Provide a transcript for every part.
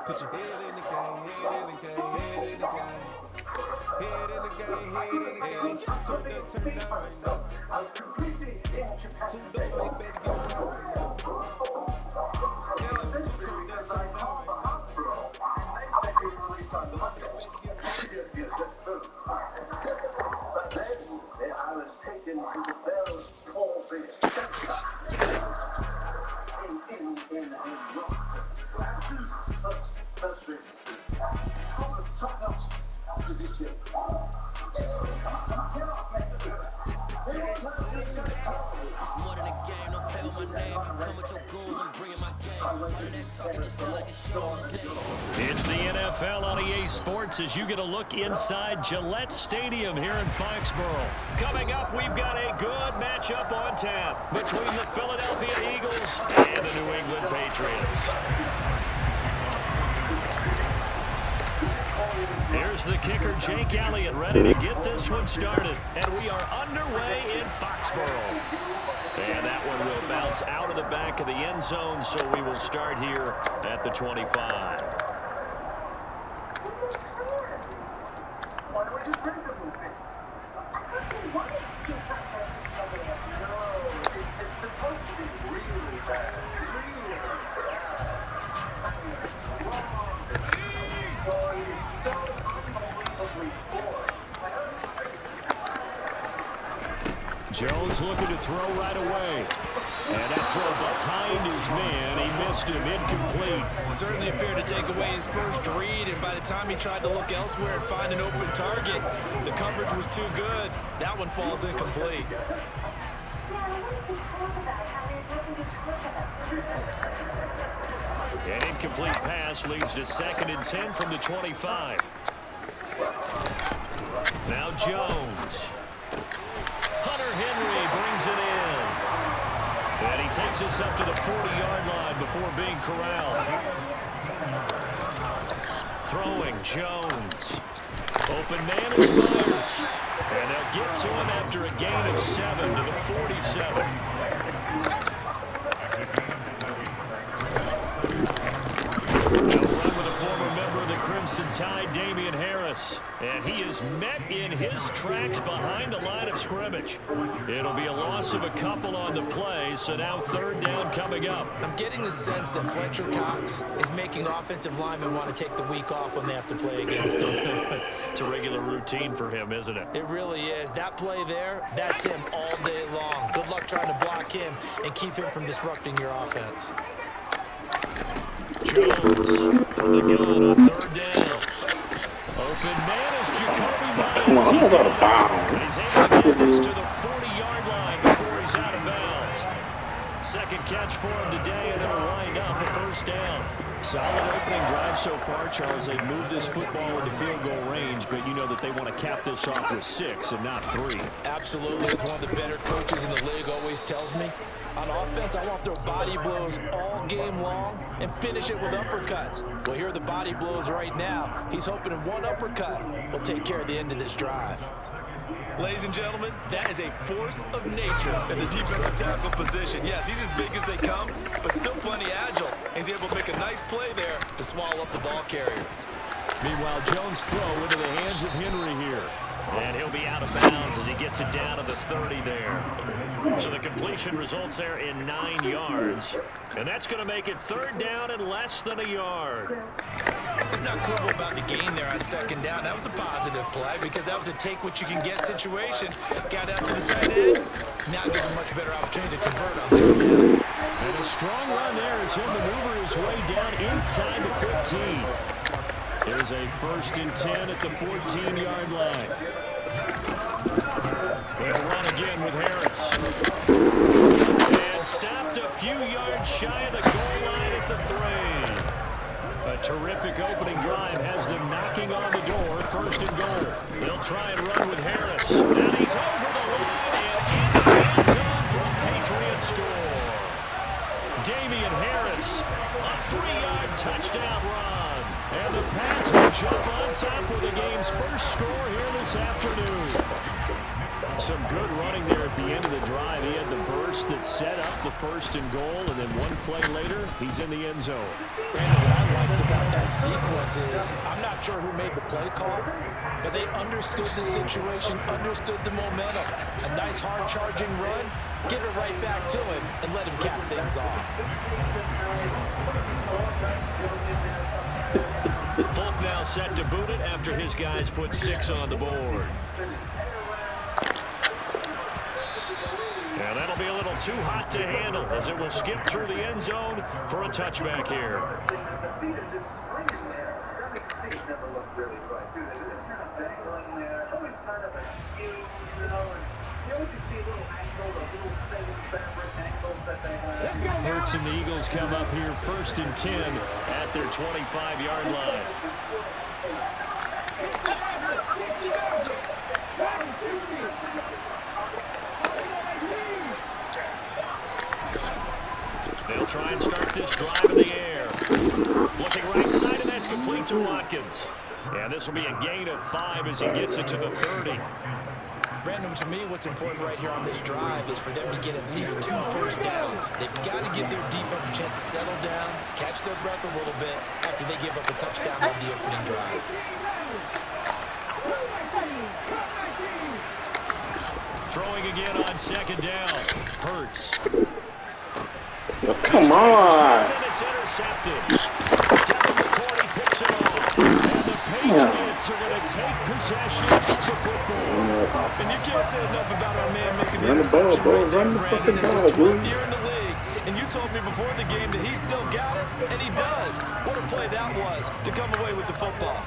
Put your head in the game, head in the game, head in the game. Head in the game, head in the game. Turn down right now. Too dope, they better get around right now. Yeah, turn down right now. I was taken to the Bell's palsy in rock. Top-notch position. It's more than a game, don't play with my name. You come with your goals, I'm bringing my game. Other than talking, it's like a show on this day. It's the NFL on EA Sports as you get a look inside Gillette Stadium here in Foxborough. Coming up, we've got a good matchup on tap between the Philadelphia Eagles and the New England Patriots. Here's the kicker, Jake Elliott, ready to get this one started. And we are underway in Foxborough. And that one will bounce out of the back of the end zone, so we will start here at the 25. Why don't we just rent a little bit? I thought you wanted to do that. No, it's supposed to be really bad. Really bad. I mean, it's long. Oh, it's so unbelievably boring. Jones looking to throw right away. And that throw behind his man, he missed him, incomplete. Certainly appeared to take away his first read, and by the time he tried to look elsewhere and find an open target, the coverage was too good. That one falls incomplete. An incomplete pass leads to 2nd and 10 from the 25. Now Jones. Hunter Henry brings it in. And he takes us up to the 40-yard line before being corralled. Throwing Jones. Open man is Myers. And they'll get to him after a gain of 7 to the 47. Crimson Tide, Damian Harris, and he is met in his tracks behind the line of scrimmage. It'll be a loss of a couple on the play, so now 3rd down coming up. I'm getting the sense that Fletcher Cox is making offensive linemen want to take the week off when they have to play against him. It's a regular routine for him, isn't it? It really is. That play there, that's him all day long. Good luck trying to block him and keep him from disrupting your offense. Jones from the gun on 3rd down. Open man is Jacoby Myers. Come on, he's got a bounce. He's able to get this to the 40-yard line before he's out of bounds. 2nd catch for him today, and it'll wind up a 1st down. Solid opening drive so far, Charles. They've moved this football into field goal range, but you know that they want to cap this off with 6 and not 3. Absolutely. As one of the better coaches in the league always tells me, on offense, I want their body blows all game long and finish it with uppercuts. Well, here are the body blows right now. He's hoping in one uppercut will take care of the end of this drive. Ladies and gentlemen, that is a force of nature in the defensive tackle position. Yes, he's as big as they come, but still plenty agile. He's able to make a nice play there to swallow up the ball carrier. Meanwhile, Jones' throw into the hands of Henry here. And he'll be out of bounds as he gets it down to the 30 there. So the completion results there in 9 yards. And that's going to make it 3rd down and less than a yard. It's not quibble about the gain there on 2nd down. That was a positive play because that was a take-what-you-can-get situation. Got out to the tight end. Now gives a much better opportunity to convert on 3rd down. And a strong run there as he'll maneuver his way down inside the 15. There's a 1st and 10 at the 14-yard line. They'll run again with Harris. And stopped a few yards shy of the goal line at the 3. A terrific opening drive has them knocking on the door. 1st and goal. They'll try and run with Harris. And he's over the line and in the end zone for a Patriot score. Damian Harris, a 3-yard touchdown run. And the Pats will jump on top with the game's first score here this afternoon. Some good running there at the end of the drive. He had the burst that set up the 1st and goal, and then one play later, he's in the end zone. Brandon, what I liked about that sequence is I'm not sure who made the play call, but they understood the situation, understood the momentum. A nice hard-charging run, give it right back to him, and let him cap things off. Folk now set to boot it after his guys put 6 on the board. And that'll be a little too hot to handle as it will skip through the end zone for a touchback here. Hurts and the Eagles come up here 1st and 10 at their 25-yard line. They'll try and start this drive in the air. Looking right side, and that's complete to Watkins. And this will be a gain of 5 as he gets it to the 30. Brandon, to me, what's important right here on this drive is for them to get at least 2 first downs. They've got to give their defense a chance to settle down, catch their breath a little bit after they give up a touchdown on the opening drive. Throwing again on 2nd down. Hurts. Oh, come on. And it's intercepted. Devin McCourty picks it off. And the Patriots are going to take possession of the football. And you can't say enough about our man making the Run the ball, interception bro. right there, Run the Brandon. fucking It's his ball, 12th dude. year in the league, and you told me before the game that he still got it, and he does. What a play that was to come away with the football.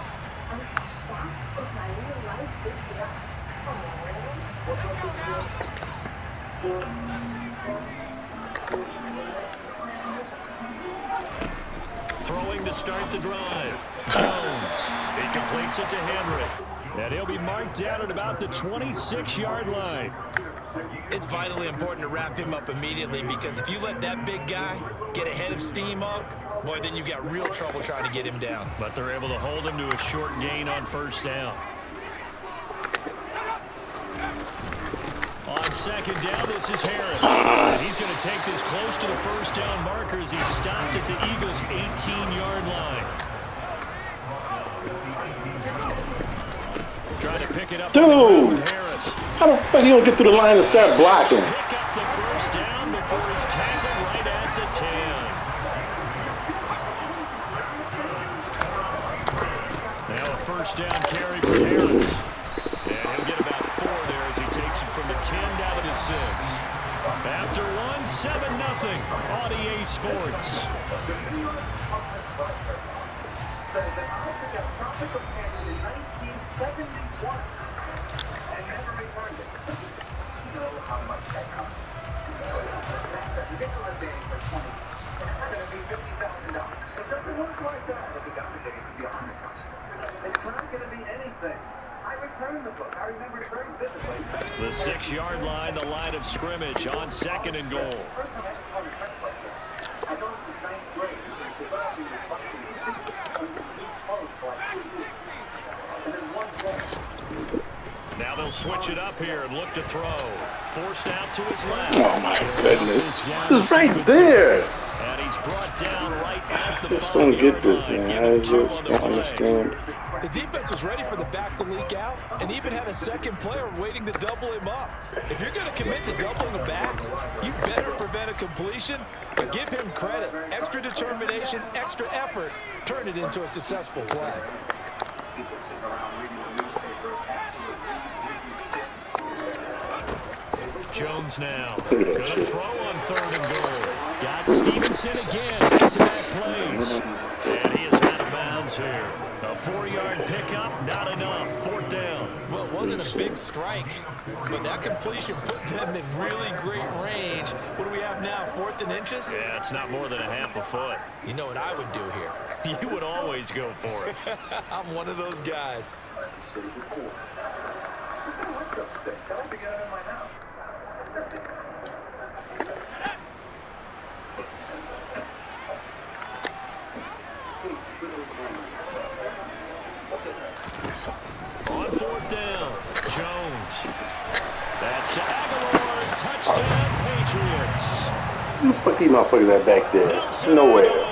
Throwing to start the drive. Jones. He completes it to Henry. And he'll be marked down at about the 26-yard line. It's vitally important to wrap him up immediately because if you let that big guy get ahead of steam up, boy, then you've got real trouble trying to get him down. But they're able to hold him to a short gain on 1st down. On 2nd down, this is Harris. And he's going to take this close to the 1st down marker as he's stopped at the Eagles' 18-yard line. Trying to pick it up. Dude! Harris. How the fuck you don't get through the line and start blocking? Pick up the 1st down before he's tackled right at the 10. Now a 1st down carry for Harris. And he'll get about 4 there as he takes it from the 10 down to the 6. After one, 7-0 on EA Sports. The 6-yard line, the line of scrimmage on 2nd and goal. Now they'll switch it up here and look to throw. Forced out to his left. Oh my goodness. This is right there. And he's brought down right at the 5-yard line. I just don't get this, man. I Give him 2 just on the don't play. understand. The defense was ready for the back to leak out and even had a second player waiting to double him up. If you're going to commit to doubling a back, you better prevent a completion, but give him credit. Extra determination, extra effort, turned it into a successful play. Jones now. Good throw on 3rd and goal. Got Stevenson again. Back-to-back plays. And he is out of bounds here. A 4-yard pickup, not enough. 4th down. Well, it wasn't a big strike, but that completion put them in really great range. What do we have now, 4th and inches? Yeah, it's not more than a half a foot. You know what I would do here? You would always go for it. I'm one of those guys. On 4th down, Jones. That's to Aguilar. Touchdown, Patriots. Who the fuck these motherfuckers at back there? Nelson Nowhere. Aguilar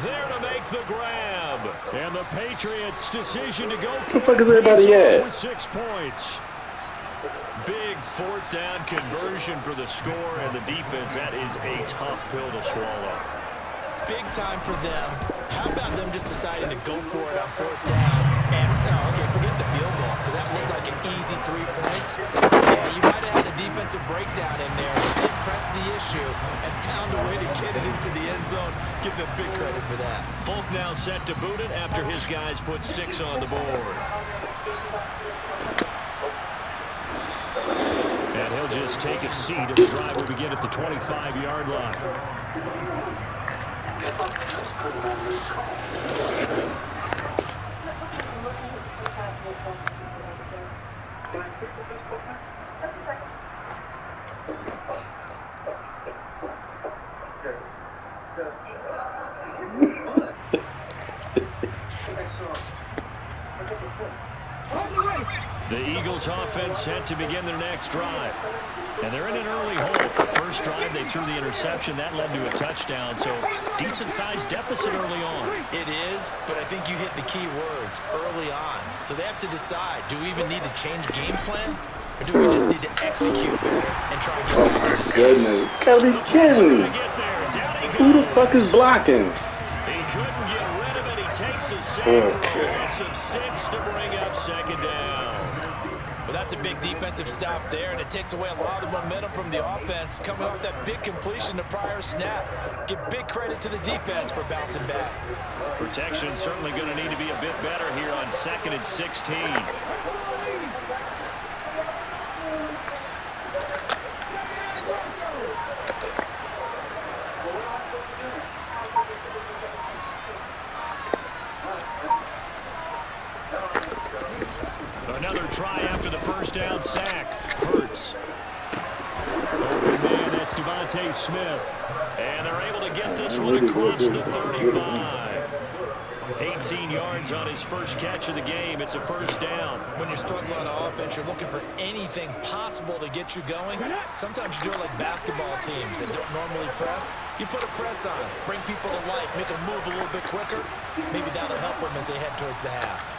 there to make the grab. And the Patriots' decision to go for the fuck is everybody at? with 6 points. Big 4th down conversion for the score, and the defense, that is a tough pill to swallow. Big time for them. How about them just deciding to go for it on 4th down? And, okay, forget the field goal, because that looked like an easy 3 points. Yeah, you might have had a defensive breakdown in there, but they pressed the issue and found a way to get it into the end zone. Give them big credit for that. Folk now set to boot it after his guys put 6 on the board. And he'll just take a seat, and the drive will begin at the 25-yard line. Just a second. The Eagles offense set to begin their next drive. And they're in an early hole. The first drive, they threw the interception. That led to a touchdown, so decent-sized deficit early on. It is, but I think you hit the key words, early on. So they have to decide, do we even need to change game plan? Or do we just need to execute better and try and get back in this game? Goodness. Gotta be kidding. Who the fuck is blocking? He couldn't get rid of it. He takes a sack for a loss of 6 to bring up 2nd down. Well, that's a big defensive stop there, and it takes away a lot of the momentum from the offense coming off that big completion the prior snap. Give big credit to the defense for bouncing back. Protection certainly going to need to be a bit better here on 2nd and 16. Another try after the first down sack. Hurts. Open man, that's Devontae Smith. And they're able to get this one across the 35. 18 yards on his first catch of the game. It's a first down. When you're struggling on offense, you're looking for anything possible to get you going. Sometimes you do it like basketball teams that don't normally press. You put a press on, bring people to life, make them move a little bit quicker. Maybe that'll help them as they head towards the half.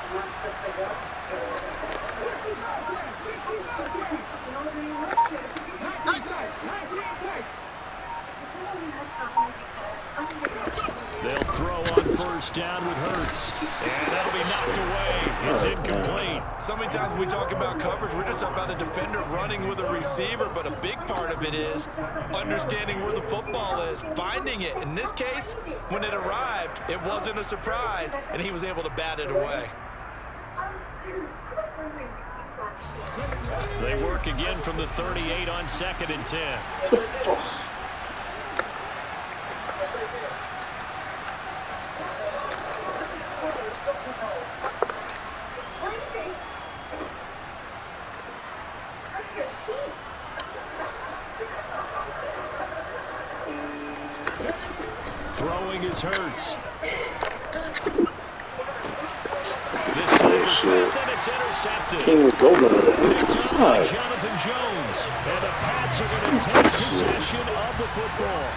They'll throw on first down with Hurts. And that'll be knocked away. It's incomplete. So many times when we talk about coverage, we're just about a defender running with a receiver, but a big part of it is understanding where the football is, finding it. In this case, when it arrived, it wasn't a surprise, and he was able to bat it away. They work again from the 38 on 2nd and 10. Throwing is Hurts. This time for Smith, and it's intercepted. King was golden. Picked up by Jonathan Jones. And the Pats are going to take possession of the football.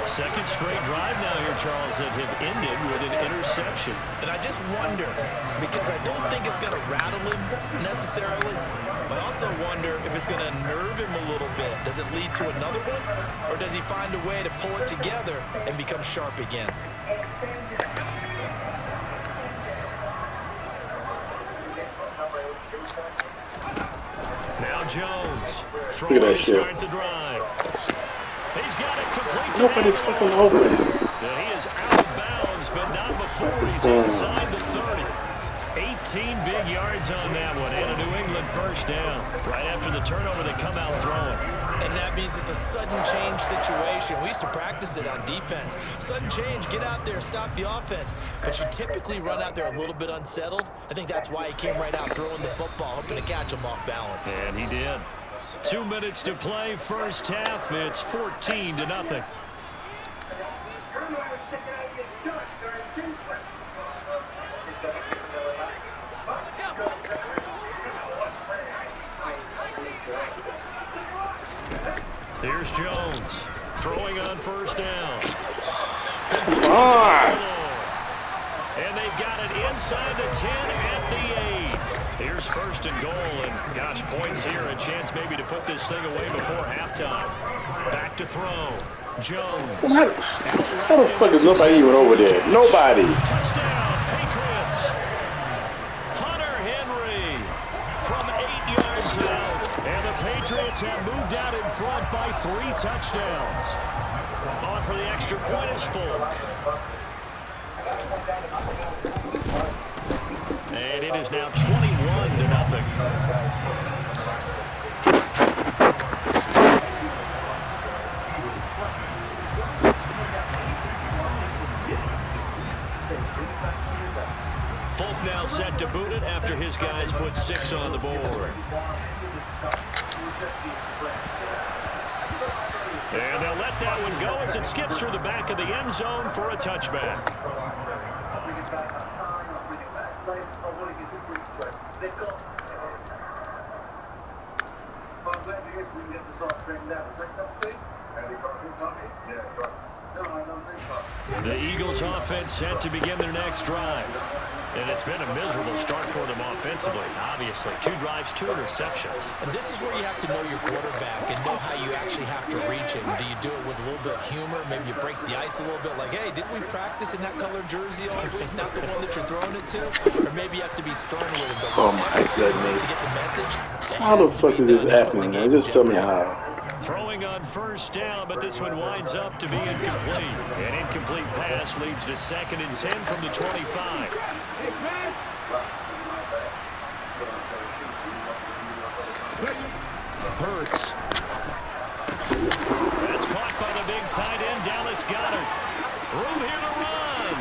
Second straight drive now here, Charles, that have ended with an interception. And I just wonder, because I don't think it's going to rattle him necessarily, but I also wonder if it's going to nerve him a little bit. Does it lead to another one, or does he find a way to pull it together and become sharp again? Now Jones throwing to start the drive. He's got it complete to Nobody fucking open. He is out of bounds, but not before he's inside the 30. 18 big yards on that one, and a New England first down. Right after the turnover, they come out throwing. And that means it's a sudden change situation. We used to practice it on defense. Sudden change, get out there, stop the offense. But you typically run out there a little bit unsettled. I think that's why he came right out throwing the football, hoping to catch him off balance. And he did. 2 minutes to play, first half. It's 14-0. Here's Jones throwing on first down. And they've got it inside the 10 at the 8. Here's first and goal, and gosh, points here, a chance maybe to put this thing away before halftime. Back to throw. Jones. How the fuck is nobody even over there? Nobody. Touchdown, Patriots. Hunter Henry from 8 yards out. And the Patriots have moved out in front by 3 touchdowns. On for the extra point is Folk. And it is now 21-0. Folk now set to boot it after his guys put 6 on the board. And they'll let that one go as it skips through the back of the end zone for a touchback. The Eagles offense set to begin their next drive. And it's been a miserable start for them offensively, obviously. 2 drives, 2 interceptions. And this is where you have to know your quarterback and know how you actually have to reach him. Do you do it with a little bit of humor? Maybe you break the ice a little bit, like, hey, didn't we practice in that colored jersey all week? Not the one that you're throwing it to? Or maybe you have to be stern with him. But Oh my goodness. to get the message, How the fuck is this happening, man? Just tell me how. Throwing on first down, but this one winds up to be incomplete. An incomplete pass leads to 2nd and 10 from the 25. Hurts. That's caught by the big tight end, Dallas Goedert. Room here to run.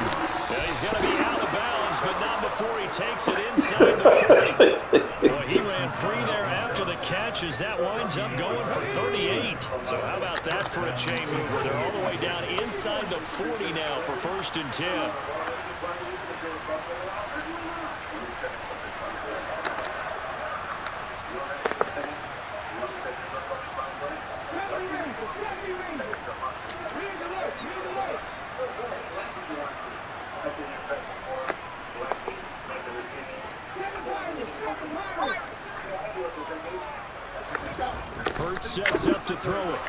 Well, he's going to be out of bounds, but not before he takes it inside the 40. Well, he ran free there after the catch as that winds up going for 38. So how about that for a chain mover? They're all the way down inside the 40 now for 1st and 10. Hurts sets up to throw it.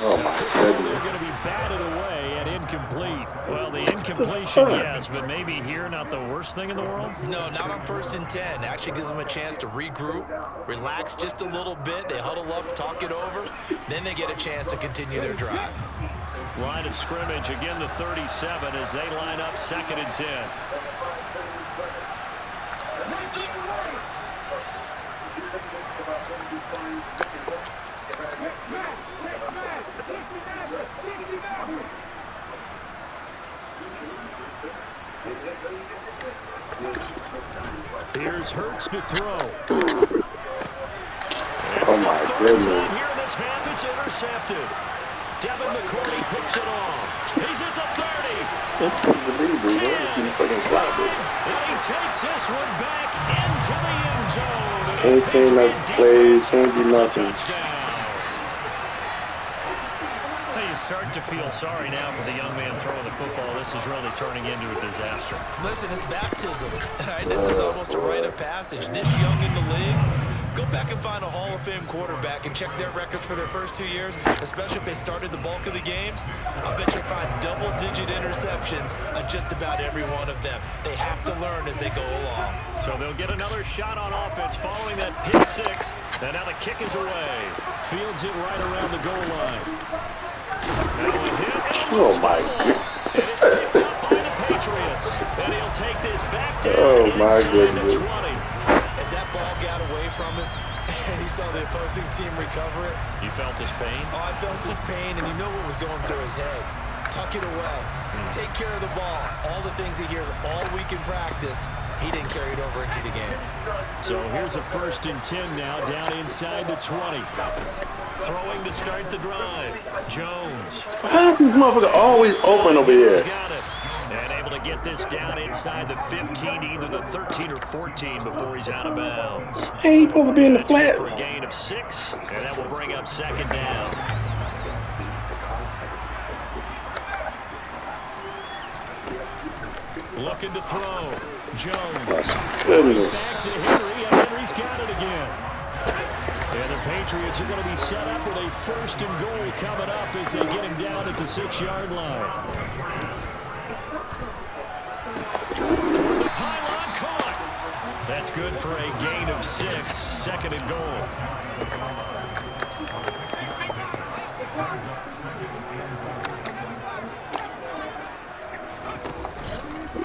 Oh my They're goodness. going to be batted away and incomplete. Well, the incompletion, yes, but maybe here not the worst thing in the world? No, not on 1st and 10. Actually gives them a chance to regroup, relax just a little bit. They huddle up, talk it over. Then they get a chance to continue their drive. Line of scrimmage, again the 37 as they line up 2nd and 10. Here's Hurts to throw. Oh my goodness. Here in this half, it's intercepted. Devin McCourty picks it off. He's at the 30. Can't believe it, bro. You fucking clapped it. And he takes this one back into the end zone. Anything like plays, can't do nothing. You start to feel sorry now for the young man throwing the football. This is really turning into a disaster. Listen, it's baptism. This is almost a rite of passage. This young in the league, go back and find a Hall of Fame quarterback and check their records for their first 2 years, especially if they started the bulk of the games. I'll bet you'll find double-digit interceptions on just about every one of them. They have to learn as they go along. So they'll get another shot on offense following that pick six. And now the kick is away. Fields it right around the goal line. Now a hit. Oh my God. And it's picked up by the Patriots. And he'll take this back down Oh my inside goodness. the 20. As that ball got away from him and he saw the opposing team recover it, You felt his pain? oh, I felt his pain, and you know what was going through his head. Tuck it away. Take care of the ball. All the things he hears all week in practice, he didn't carry it over into the game. So here's a 1st and 10 now, down inside the 20. Throwing to start the drive. Jones. How is this motherfucker always open over He's here? got it. And able to get this down inside the 15, either the 13 or 14 before he's out of bounds. Hey, he supposed to be in the That's good flats. for a gain of 6, and that will bring up 2nd down. Looking to throw. Jones. Goodness. Back to Henry, and Henry's got it again. And the Patriots are going to be set up with a 1st and goal coming up as they get him down at the 6-yard line. Toward the pylon, caught. That's good for a gain of 6, 2nd and goal.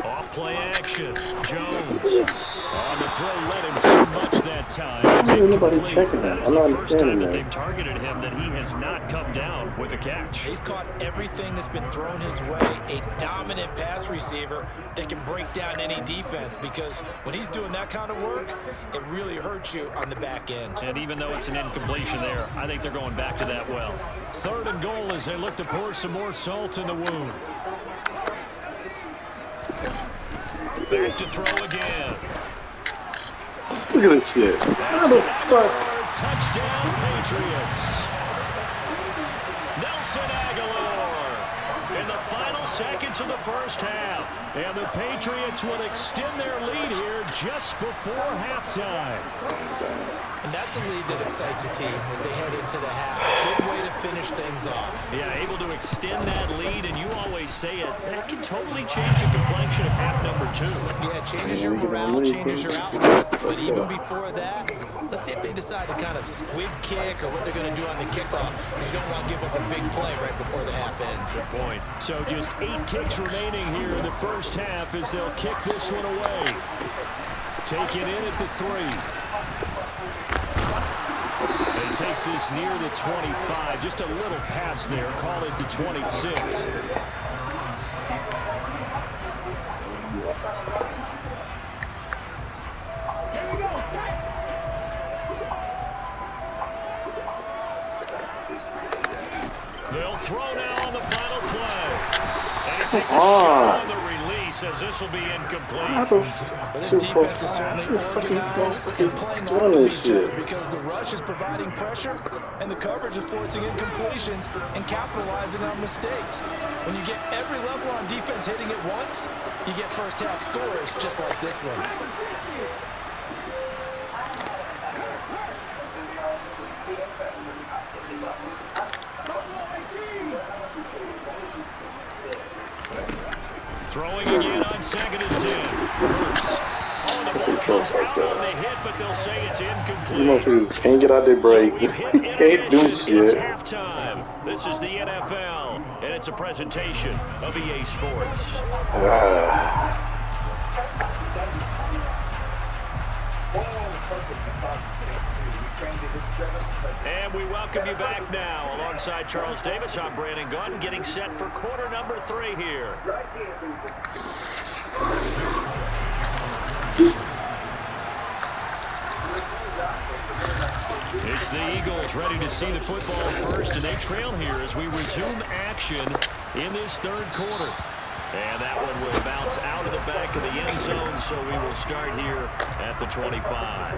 Off-play action. Jones. On the throw, let him too much that time. It's Why ain't nobody incomplete. checking That that? is I'm the not first time understanding that that. they've targeted him that he has not come down with a catch. He's caught everything that's been thrown his way. A dominant pass receiver that can break down any defense, because when he's doing that kind of work, it really hurts you on the back end. And even though it's an incompletion there, I think they're going back to that well. 3rd and goal as they look to pour some more salt in the wound. Back to throw again. Look at this shit. How the fuck? Touchdown, Patriots. Nelson Aguilar in the final seconds of the 1st half. And the Patriots will extend their lead here just before halftime. And that's a lead that excites a team as they head into the half. Good way to finish things off. Yeah, able to extend that lead, and you always say it, that can totally change the complexion of half number 2. Yeah, it changes your morale, changes your outlook. But even before that, let's see if they decide to kind of squib kick or what they're going to do on the kickoff, because you don't want to give up a big play right before the half ends. Good point. So just 8 kicks remaining here in the 1st half as they'll kick this one away. Take it in at the 3. He takes this near the 25. Just a little pass there. Call it the 26. They'll throw now on the final play. And he takes a shot on the release as this will be incomplete. But this defense is certainly organized and playing off of each other, because the rush is providing pressure and the coverage is forcing incompletions and capitalizing on mistakes. When you get every level on defense hitting it once, you get 1st half scores just like this one. Throwing again on 2nd and 10. Hurts. Oh, the ball goes out on the hit, but they'll say it's incomplete. You motherfuckers can't get out their break. Can't do It's shit. halftime. This is the NFL, and it's a presentation of EA Sports. And we welcome you back now. Alongside Charles Davis, I'm Brandon Gunn, getting set for quarter number 3 here. It's the Eagles ready to see the football first, and they trail here as we resume action in this 3rd quarter. And that one will bounce out of the back of the end zone, so we will start here at the 25.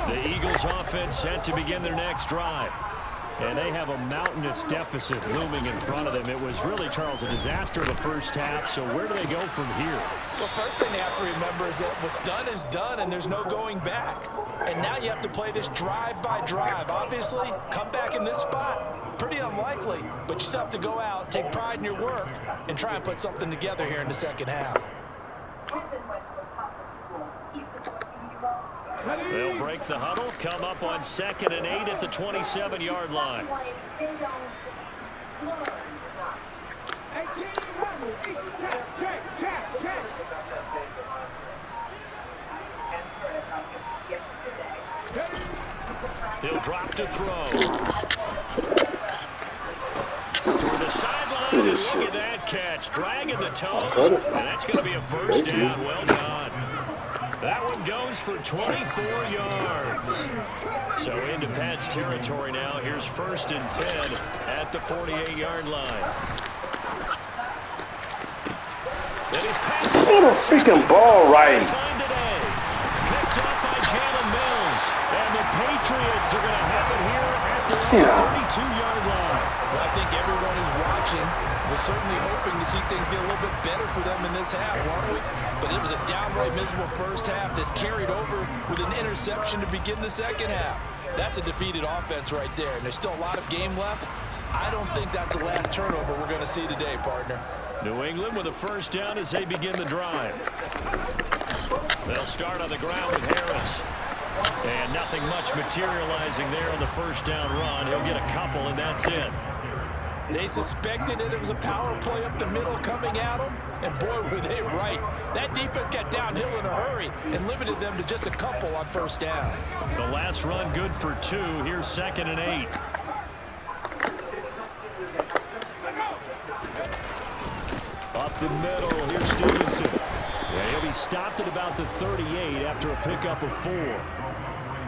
The Eagles offense set to begin their next drive. And they have a mountainous deficit looming in front of them. It was really, Charles, a disaster of the first half. So where do they go from here? Well, first thing they have to remember is that what's done is done, and there's no going back. And now you have to play this drive by drive. Obviously, come back in this spot, pretty unlikely. But you still have to go out, take pride in your work, and try and put something together here in the second half. They'll break the huddle, come up on 2nd and 8 at the 27-yard line. He'll drop to throw. Toward the sideline, look at that catch, dragging the toes, and that's going to be a first down. Well done. That one goes for 24 yards. So into Pat's territory now. Here's 1st and 10 at the 48-yard line. And his passes What a freaking ball right. time today. Picked up by Jalen Mills. And the Patriots are going to have it here at the 32-yard line. Well, I think everyone who's watching was certainly hoping to see things get a little bit better for them in this half, weren't we? But it was a downright miserable first half. This carried over with an interception to begin the second half. That's a defeated offense right there, and there's still a lot of game left. I don't think that's the last turnover we're going to see today, partner. New England with a first down as they begin the drive. They'll start on the ground with Harris. And nothing much materializing there on the first down run. He'll get a couple, and that's it. They suspected that it was a power play up the middle coming at them, and boy, were they right. That defense got downhill in a hurry and limited them to just a couple on first down. The last run good for 2. Here's 2nd and 8. Up the middle, here's Stevenson. Yeah, he'll be stopped at about the 38 after a pickup of 4.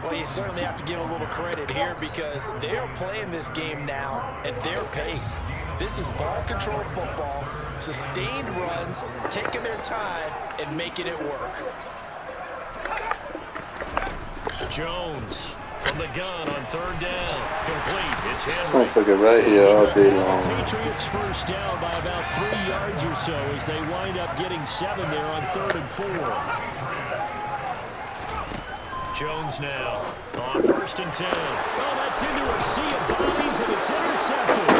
Well, you certainly have to give a little credit here because they're playing this game now at their pace. This is ball control football, sustained runs, taking their time and making it work. Jones from the gun on 3rd down. Complete. It's Henry. Motherfucker right here all day long. Patriots first down by about 3 yards or so as they wind up getting 7 there on 3rd and 4. Jones now on 1st and 10. Oh, that's into a sea of bodies, and it's intercepted.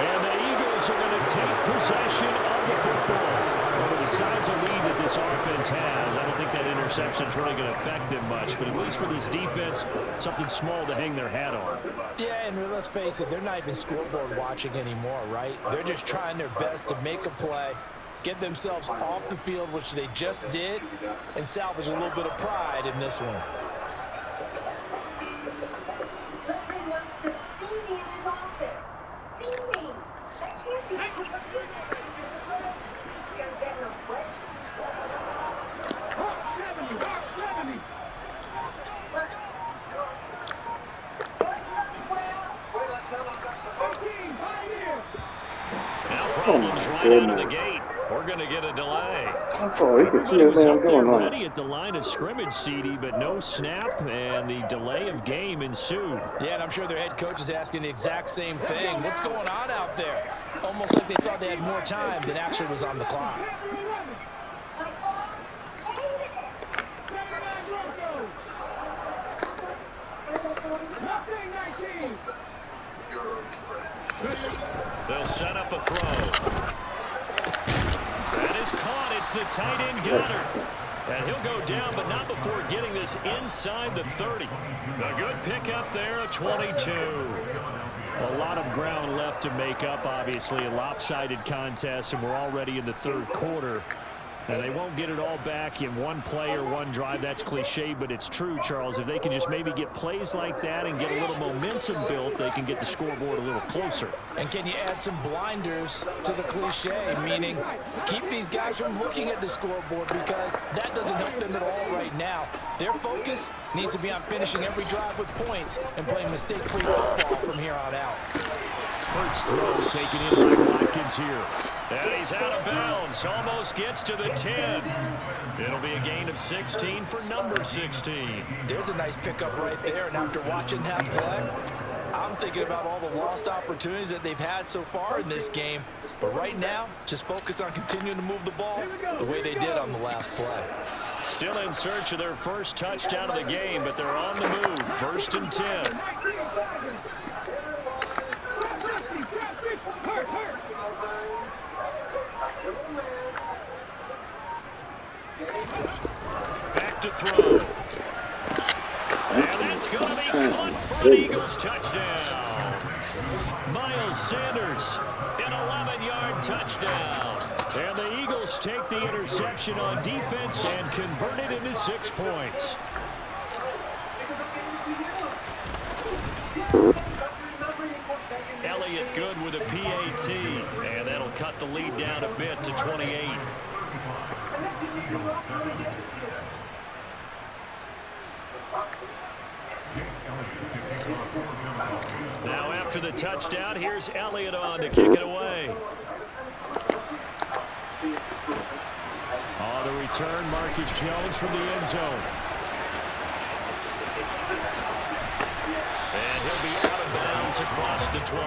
And the Eagles are going to take possession of the football. Well, with the size of lead that this offense has, I don't think that interception is really going to affect them much. But at least for this defense, something small to hang their hat on. Yeah, and let's face it, they're not even scoreboard watching anymore, right? They're just trying their best to make a play, get themselves off the field, which they just did, and salvage a little bit of pride in this one. Problems right out of the gate. We're going to get a delay. Oh, he can see everything going on. Ready at the line of scrimmage, CD, but no snap, and the delay of game ensued. Yeah, and I'm sure their head coach is asking the exact same thing. What's going on out there? Almost like they thought they had more time than actually was on the clock. They'll set up a throw. That is caught. It's the tight end Goddard. And he'll go down, but not before getting this inside the 30. A good pickup there, a 22. A lot of ground left to make up, obviously. A lopsided contest, and we're already in the 3rd quarter. And they won't get it all back in one play or one drive. That's cliche, but it's true, Charles. If they can just maybe get plays like that and get a little momentum built, they can get the scoreboard a little closer. And can you add some blinders to the cliche, meaning keep these guys from looking at the scoreboard because that doesn't help them at all right now. Their focus needs to be on finishing every drive with points and playing mistake-free football from here on out. Hurts throw taken in by Watkins here. And he's out of bounds. Almost gets to the 10. It'll be a gain of 16 for number 16. There's a nice pickup right there. And after watching that play, I'm thinking about all the lost opportunities that they've had so far in this game. But right now, just focus on continuing to move the ball the way they did on the last play. Still in search of their first touchdown of the game, but they're on the move. 1st and 10. Back to throw. And that's going to be caught for an Eagles touchdown. Miles Sanders, an 11-yard touchdown. And the Eagles take the interception on defense and convert it into 6 points. Elliott good with a PAT, and that'll cut the lead down a bit to 28. Now after the touchdown, here's Elliott on to kick it away. On the return, Marcus Jones from the end zone. And he'll be out of bounds across the 25.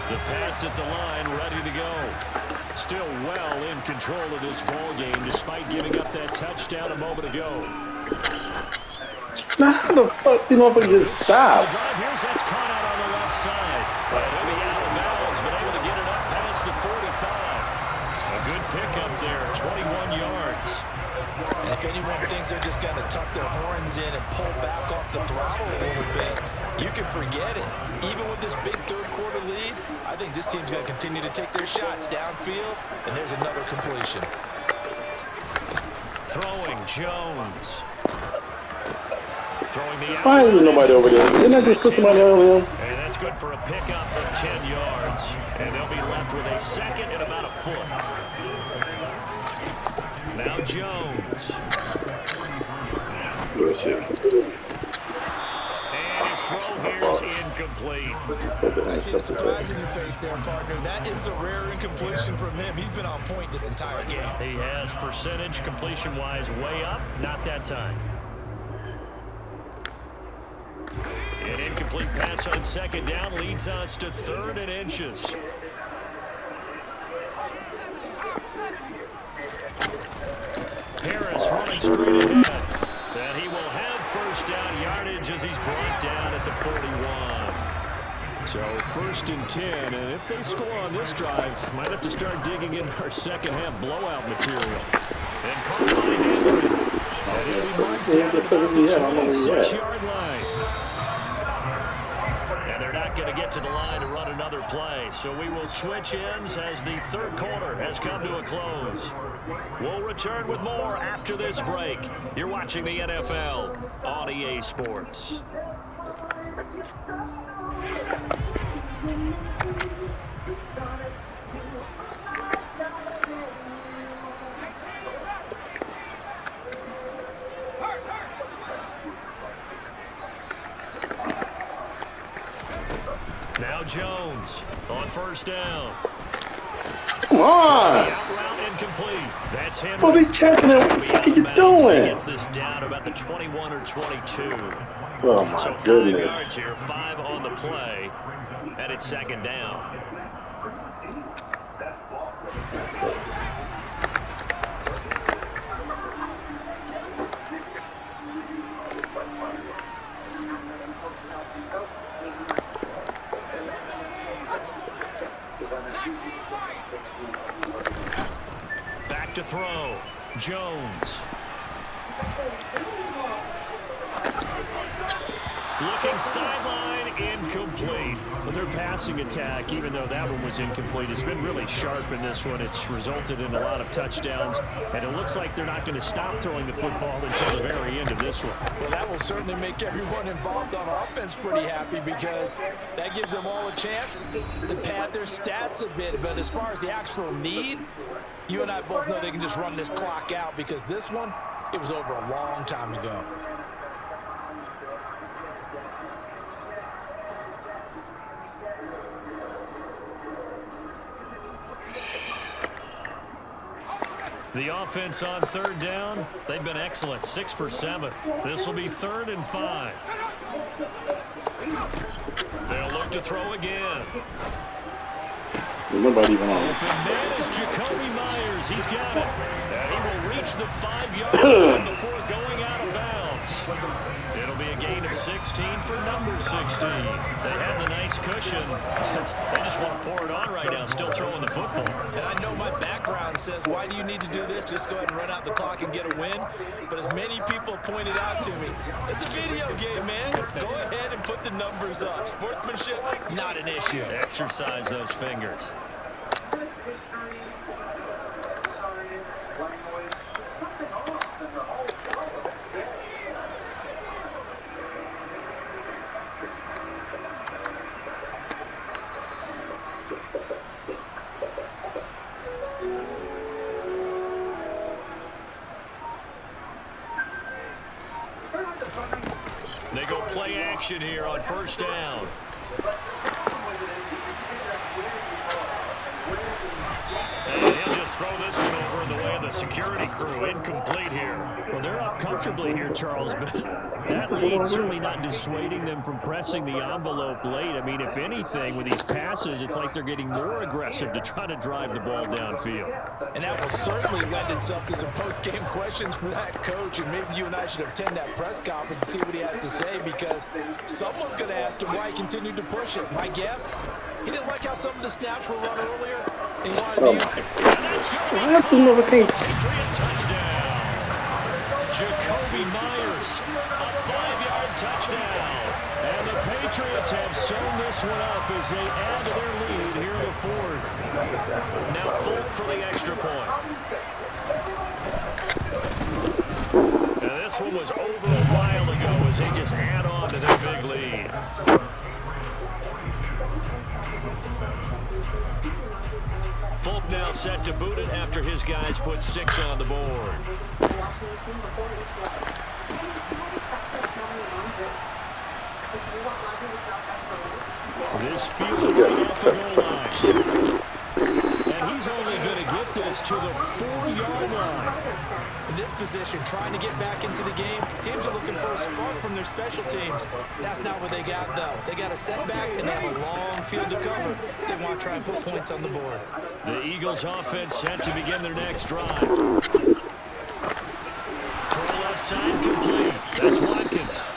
The Pats at the line, ready to go. Still well in control of this ball game, despite giving up that touchdown a moment ago. Now, how the fuck did motherfucker just stop? Here's that's caught out on the left side. But he'll be out of bounds, but able to get it up past the 45. A good pickup there, 21 yards. And if anyone thinks they're just going to tuck their horns in and pull back off the throttle a little bit, you can forget it. Even with this big third-quarter lead, I think this team's going to continue to take their shots downfield, and there's another completion. Throwing Jones. Throwing the out. Why isn't nobody over there? Didn't I just put somebody on him? And that's good for a pickup of 10 yards. And they'll be left with a second and about a foot. Now Jones. Bullshit. And his throw here is incomplete. I see the surprise in your face there, partner. That is a rare incompletion from him. He's been on point this entire game. He has percentage completion-wise way up. Not that time. An incomplete pass on second down leads us to 3rd and inches. Harris running straight ahead. And he will have first down yardage as he's brought down at the 41. So 1st and 10, and if they score on this drive, might have to start digging in our second half blowout material. And caught by Henry. And he'll be marked down at the 26-yard line. And they're not going to get to the line to run another play. So we will switch ends as the 3rd quarter has come to a close. We'll return with more after this break. You're watching the NFL on EA Sports. Now Jones on first down. Come on! Out route incomplete. That's Henry. What are you checking it? What the fuck are you doing? He gets this down about the 21 or 22. Oh my so 5 goodness. yards here, 5 on the play, and it's 2nd down. Back to throw. Jones. Looking sideline, incomplete. But their passing attack, even though that one was incomplete, has been really sharp in this one. It's resulted in a lot of touchdowns, and it looks like they're not going to stop throwing the football until the very end of this one. Well, that will certainly make everyone involved on offense pretty happy because that gives them all a chance to pad their stats a bit. But as far as the actual need, you and I both know they can just run this clock out because this one, it was over a long time ago. The offense on third down, they've been excellent, 6 for 7. This will be 3rd and 5. They'll look to throw again. Nobody even on. Open man is Jacoby Myers. He's got it. And he will reach the 5-yard line before going out of bounds. It'll be a gain of 16 for number 16. They have the nice cushion. They just want to pour it on right now, still throwing the football. And I know my background says, why do you need to do this? Just go ahead and run out the clock and get a win. But as many people pointed out to me, it's a video game, man. Go ahead and put the numbers up. Sportsmanship, not an issue. Exercise those fingers. It's history, science, language, something off in the whole problem. They go play action here on 1st down. And he'll just throw this one over in the way of the security crew. Incomplete here. Well, they're up comfortably here, Charles, but that lead's certainly not dissuading them from pressing the envelope late. I mean, if anything, with these passes, it's like they're getting more aggressive to try to drive the ball downfield. And that will certainly lend itself to some post-game questions for that coach, and maybe you and I should attend that press conference and see what he has to say, because someone's going to ask him why he continued to push it. My guess, he didn't like how some of the snaps were run earlier, and he wanted to use it. What the another team? Touchdown. Jacoby Myers, a 5-yard touchdown. And the Patriots have sewn this one up as they add to their lead here in the 4th. Now Folk for the extra point. Now this one was over a while ago as they just add on to their big lead. Folk now set to boot it after his guys put 6 on the board. This field right off the goal line. And he's only going to get this to the 4-yard line. In this position, trying to get back into the game, teams are looking for a spark from their special teams. That's not what they got, though. They got a setback, and they have a long field to cover if they want to try and put points on the board. The Eagles offense set to begin their next drive. Throw left side complete. That's Watkins.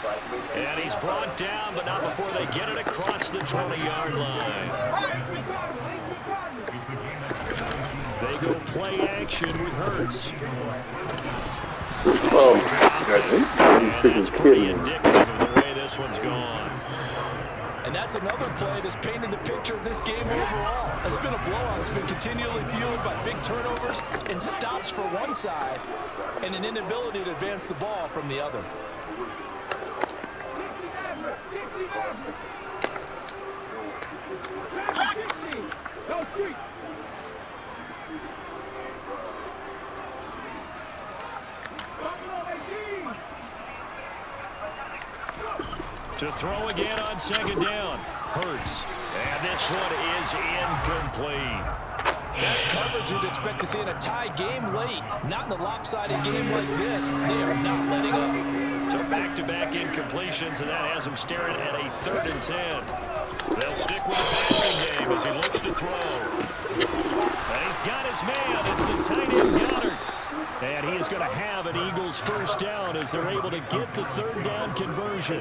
And he's brought down, but not before they get it across the 20-yard line. They go play action with Hurts. Oh, And that's pretty indicative of the way this one's gone. And that's another play that's painted the picture of this game overall. It's been a blowout. It's been continually fueled by big turnovers and stops for one side and an inability to advance the ball from the other. To throw again on 2nd down. Hurts. And this one is incomplete. That's coverage you'd expect to see in a tie game late. Not in a lopsided game like this. They are not letting up. So back-to-back incompletions, and that has them staring at a 3rd and 10. They'll stick with the passing game as he looks to throw. And he's got his man. It's the tight end Goddard. And he is is going to have an Eagles first down as they're able to get the third down conversion.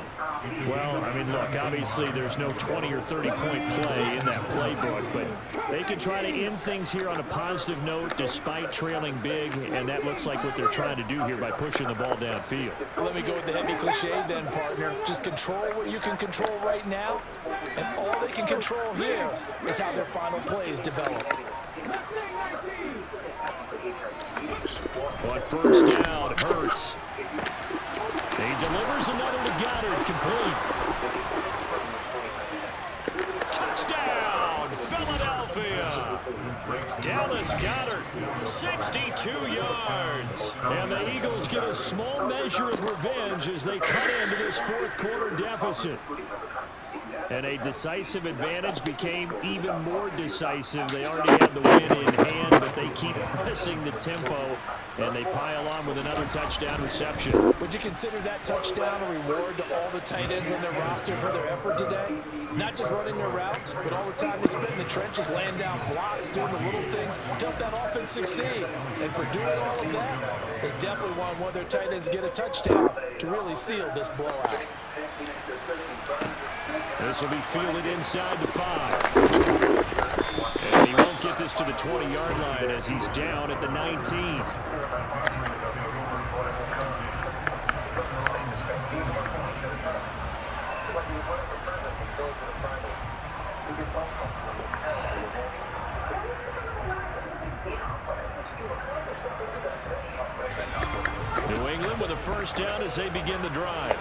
Well, I mean, look, obviously there's no 20 or 30-point play in that playbook, but they can try to end things here on a positive note despite trailing big, and that looks like what they're trying to do here by pushing the ball downfield. Let me go with the heavy cliche then, partner. Just control what you can control right now, and all they can control here is how their final plays develop. On first down, Hurts. He delivers another to Goddard, complete. Touchdown, Philadelphia. Dallas Goedert, 62 yards. And the Eagles get a small measure of revenge as they cut into this fourth quarter deficit. And a decisive advantage became even more decisive. They already had the win in hand, but they keep pressing the tempo, and they pile on with another touchdown reception. Would you consider that touchdown a reward to all the tight ends on their roster for their effort today? Not just running their routes, but all the time they spent in the trenches, laying down blocks, doing the little things to help that offense succeed. And for doing all of that, they definitely want one of their tight ends to get a touchdown to really seal this blowout. This will be fielded inside the 5. And he won't get this to the 20-yard line as he's down at the 19. New England with a first down as they begin the drive.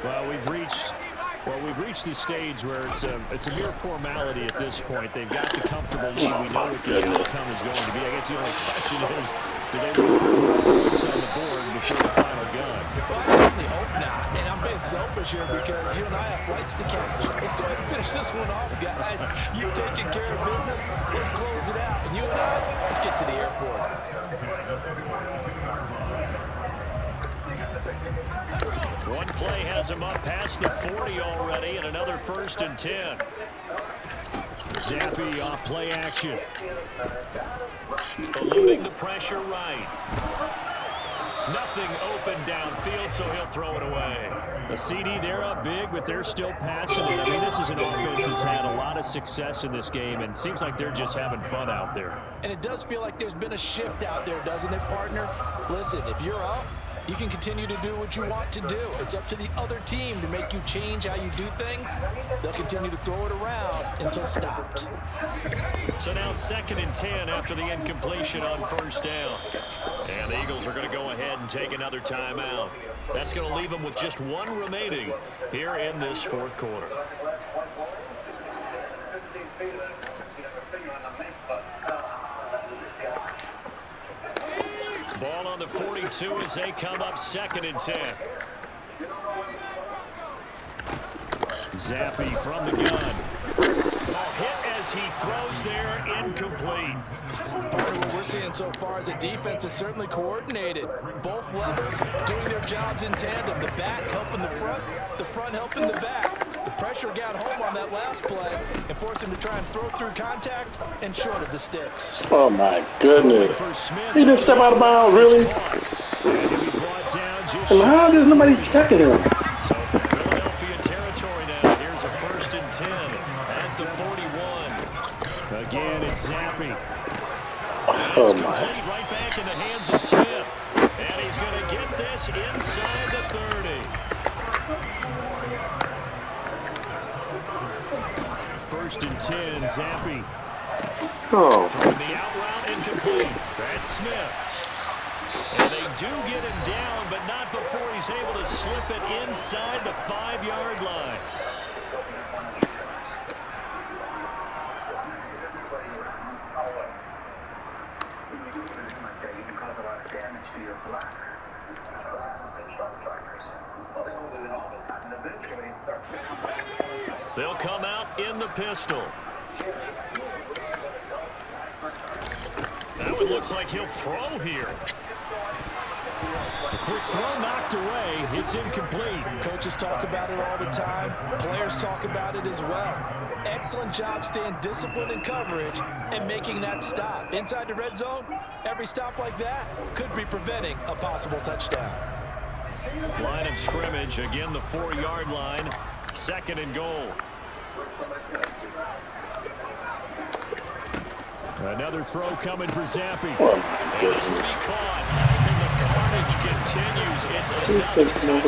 Well, we've reached the stage where it's a mere formality at this point. They've got the comfortable lead. We know what the outcome is going to be. I guess the only question is, do they want to put points on the board before the final gun? Well, I certainly hope not. And I'm being selfish here because you and I have flights to catch. Let's go ahead and finish this one off, guys. You've taken care of business. Let's close it out. And you and I, let's get to the airport. One play has him up past the 40 already, and another 1st and 10. Zappe off play action. Eluding the pressure right. Nothing open downfield, so he'll throw it away. The CD, they're up big, but they're still passing it. I mean, this is an offense that's had a lot of success in this game, and it seems like they're just having fun out there. And it does feel like there's been a shift out there, doesn't it, partner? Listen, if you're up, you can continue to do what you want to do. It's up to the other team to make you change how you do things. They'll continue to throw it around until stopped. So now 2nd and 10 after the incompletion on first down. And the Eagles are going to go ahead and take another timeout. That's going to leave them with just one remaining here in this fourth quarter. Ball on the 42 as they come up 2nd and 10. Zappe from the gun. A hit as he throws there, incomplete. Part of what we're seeing so far is the defense is certainly coordinated. Both levels doing their jobs in tandem. The back helping the front helping the back. The pressure got home on that last play and forced him to try and throw through contact and short of the sticks. Oh my goodness. He didn't step out of bounds, really? And how is nobody checking him? So for Philadelphia territory now, here's a 1st and 10 at the 41. Again, it's Zappe. Oh my. Right back in the hands of Smith. And he's going to get this inside the 30. 1st and 10, Zappe. Oh. Throwing the out route incomplete. That's Smith. And they do get him down, but not before he's able to slip it inside the 5-yard line. They'll come out in the pistol. That one looks like he'll throw here. Quick throw knocked away. It's incomplete. Coaches talk about it all the time. Players talk about it as well. Excellent job staying disciplined in coverage and making that stop. Inside the red zone, every stop like that could be preventing a possible touchdown. Line of scrimmage, again the 4-yard line. 2nd and goal. Another throw coming for Zampi. It's recaught, and the carnage continues. It's another touchdown.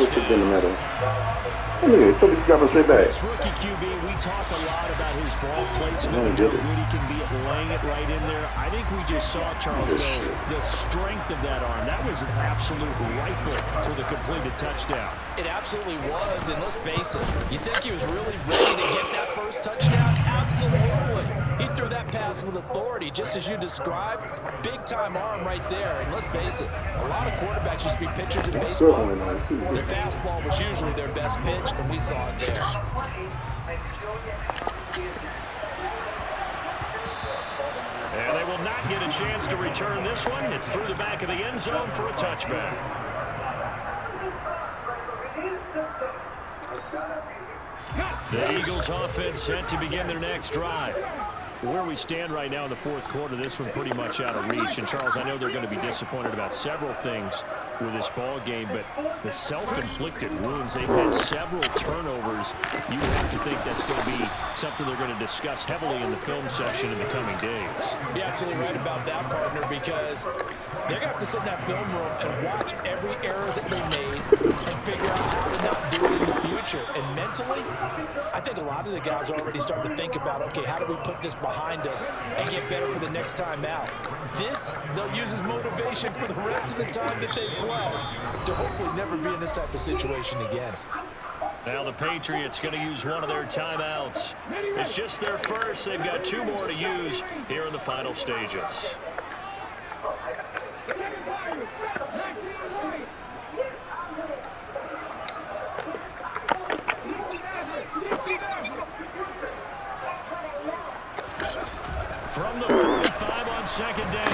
This rookie QB, we talk a lot about his ball placement and how good he can be at laying it right in there. I think we just saw, Charles, though, the strength of that arm. That was an absolute rifle for the completed touchdown. It absolutely was, and let's face it, you think he was really ready to get that first touchdown? Absolutely. He threw that pass with authority, just as you described. Big-time arm right there, and let's face it, a lot of quarterbacks used to be pitchers in baseball. The fastball was usually their best pitch, and we saw it there. And they will not get a chance to return this one. It's through the back of the end zone for a touchback. The Eagles offense set to begin their next drive. Where we stand right now in the 4th quarter, this one pretty much out of reach. And, Charles, I know they're going to be disappointed about several things with this ball game, but the self-inflicted wounds, they've had several turnovers. You would have to think that's going to be something they're going to discuss heavily in the film session in the coming days. You're absolutely right about that, partner, because they're going to have to sit in that film room and watch every error that they made and figure out how to not do it in the future. And mentally, I think a lot of the guys are already starting to think about, okay, how do we put this behind us and get better for the next time out? This, they'll use as motivation for the rest of the time that they play to hopefully never be in this type of situation again. Now the Patriots going to use one of their timeouts. It's just their first. They've got 2 more to use here in the final stages. From the 45 on 2nd down.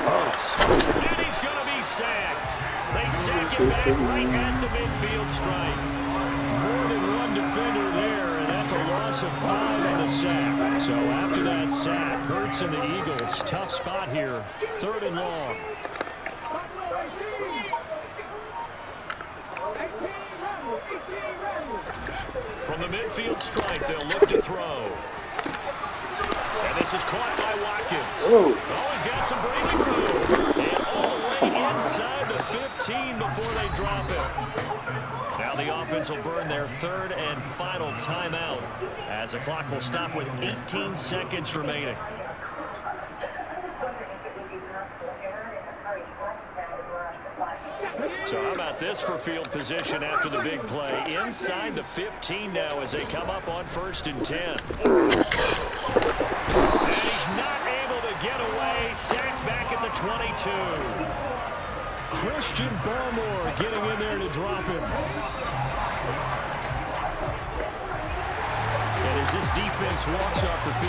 Hurts. And he's going to be sacked. They sack him back right at the midfield stripe. More than one defender there, and that's a loss of 5 on the sack. So after that sack, Hurts and the Eagles, tough spot here. 3rd and long. From the midfield stripe, they'll look to throw. And this is caught by Watkins. Oh, he's got some breathing room. And all the way inside the 15 before they drop it. Now the offense will burn their 3rd and final timeout as the clock will stop with 18 seconds remaining. So how about this for field position after the big play? Inside the 15 now as they come up on 1st and 10. And he's not able to get away. Sacked back at the 22. Christian Barmore getting in there to drop him. And as this defense walks off the field,